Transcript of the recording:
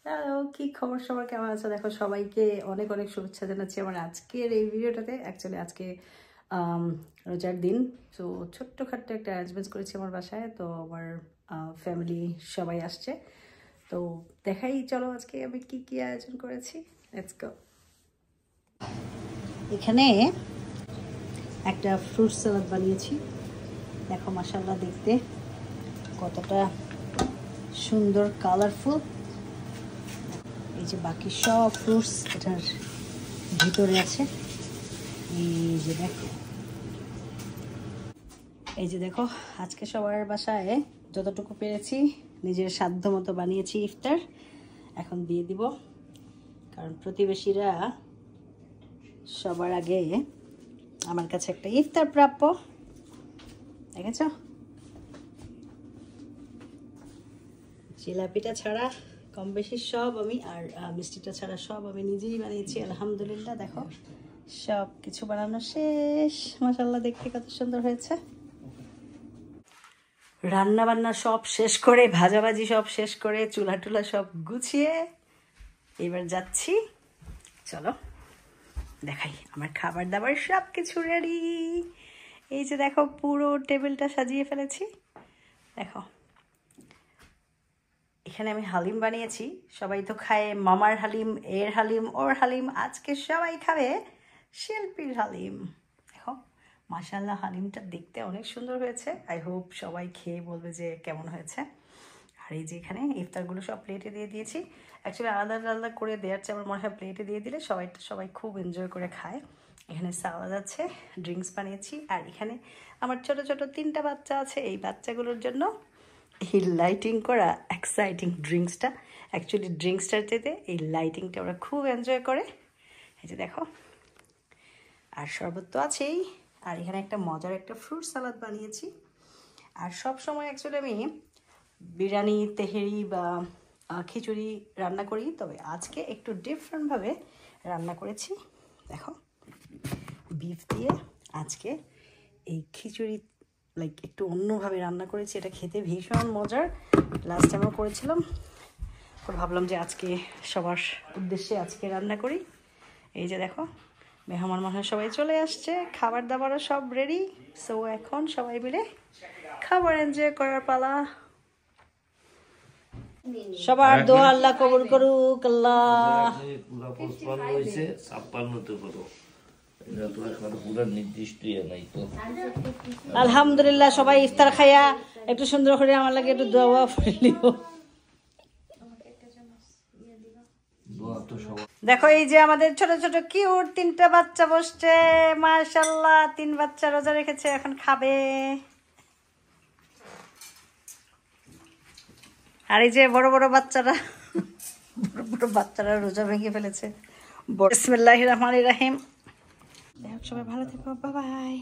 Hello, কি খবর সবার, কেমন আছো? দেখো, সবাইকে অনেক অনেক শুভেচ্ছা জানাচ্ছি আমার আজকের এই ভিডিওটাতে। অ্যাকচুয়ালি আজকে রোজার দিন, তো ছোট্টখাট্ট একটা অ্যারেঞ্জমেন্টস করেছি আমার বাসায়। তো আমার ফ্যামিলি সবাই আসছে, তো দেখাই চলো আজকে আমি কি কি আয়োজন করেছি। Let's go. এখানে একটা ফ্রুট সালাদ বানিয়েছি, দেখো মাশাআল্লাহ দেখতে কতটা সুন্দর, কালারফুল। এই যে বাকি সব ফ্রুটস এটার ভিতরে আছে। এই যে দেখো আজকে সবার বাসায় যতটুকু পেরেছি নিজের সাধ্য মতো বানিয়েছি ইফতার। এখন দিয়ে দিব, কারণ প্রতিবেশীরা সবার আগে আমার কাছে একটা ইফতার প্রাপ্য। দেখেছ, জিলাপিটা ছাড়া কম বেশি সব আমি, আর মিষ্টিটা ছাড়া সব আমি নিজেই বানিয়েছি আলহামদুলিল্লাহ। দেখো সব কিছু বানানো শেষ, মাশাআল্লাহ দেখতে কত সুন্দর হয়েছে। রান্না বান্না সব শেষ করে, ভাজাভাজি সব শেষ করে, চুলা টুলা সব গুছিয়ে এবার যাচ্ছি। চলো দেখাই আমার খাবার দাবার সব কিছু রেডি। এই যে দেখো পুরো টেবিলটা সাজিয়ে ফেলেছি। দেখো এখানে আমি হালিম বানিয়েছি, সবাই তো খায় মামার হালিম, এর হালিম, ওর হালিম। আজকে সবাই খাবে শিল্পীর হালিম। দেখো মাশাআল্লাহ হালিমটা দেখতে অনেক সুন্দর হয়েছে। আই হোপ সবাই খেয়ে বলবে যে কেমন হয়েছে। আর এই যে এখানে ইফতারগুলো সব প্লেটে দিয়ে দিয়েছি। অ্যাকচুয়ালি আলাদা আলাদা করে দেওয়ার চেয়ে আমার মনে হয় প্লেটে দিয়ে দিলে সবাই খুব এনজয় করে খায়। এখানে সালাদ আছে, ড্রিঙ্কস বানিয়েছি, আর এখানে আমার ছোট ছোট 3টা বাচ্চা আছে। এই বাচ্চাগুলোর জন্য এই লাইটিং করা এক্সাইটিং ড্রিঙ্কসটা, অ্যাকচুয়ালি ড্রিঙ্কসটার চাইতে এই লাইটিংটা ওরা খুব এনজয় করে। এই যে দেখো, আর শরবত তো আছেই। আর এখানে একটা মজার একটা ফ্রুট সালাদ বানিয়েছি। আর সব সময় অ্যাকচুয়ালি আমি বিরিয়ানি, তেহেরি বা খিচুড়ি রান্না করি, তবে আজকে একটু ডিফারেন্টভাবে রান্না করেছি। দেখো বিফ দিয়ে আজকে এই খিচুড়ি লাইক একটু অন্যভাবে রান্না করেছি। এটা খেতে ভীষণ মজার, লাস্ট টাইমও করেছিলাম। তো ভাবলাম যে আজকে সবার উদ্দেশ্যে আজকে রান্না করি। এই যে দেখো মেহমান মনে হয় সবাই চলে আসছে, খাবার দাবারও সব রেডি। সো এখন সবাই মিলে খাবার এনজয় করার পালা। সবার দোয়া আল্লাহ কবুল করুক। আল্লাহ আলহামদুলিল্লাহ সবাই ইফতার খাইয়া একটু সুন্দর করে আমার লাগে একটু দোয়া করে নিও। দেখো এই যে আমাদের ছোট ছোট কিউট 3টা বাচ্চা বসছে, মাশাআল্লাহ 3 বাচ্চা রোজা রেখেছে, এখন খাবে। আর এই যে বড় বড় বাচ্চারা রোজা ভেঙে ফেলেছে। বিসমিল্লাহির রহমানির রহিম। সবাই ভালো থেকো, বাই বাই।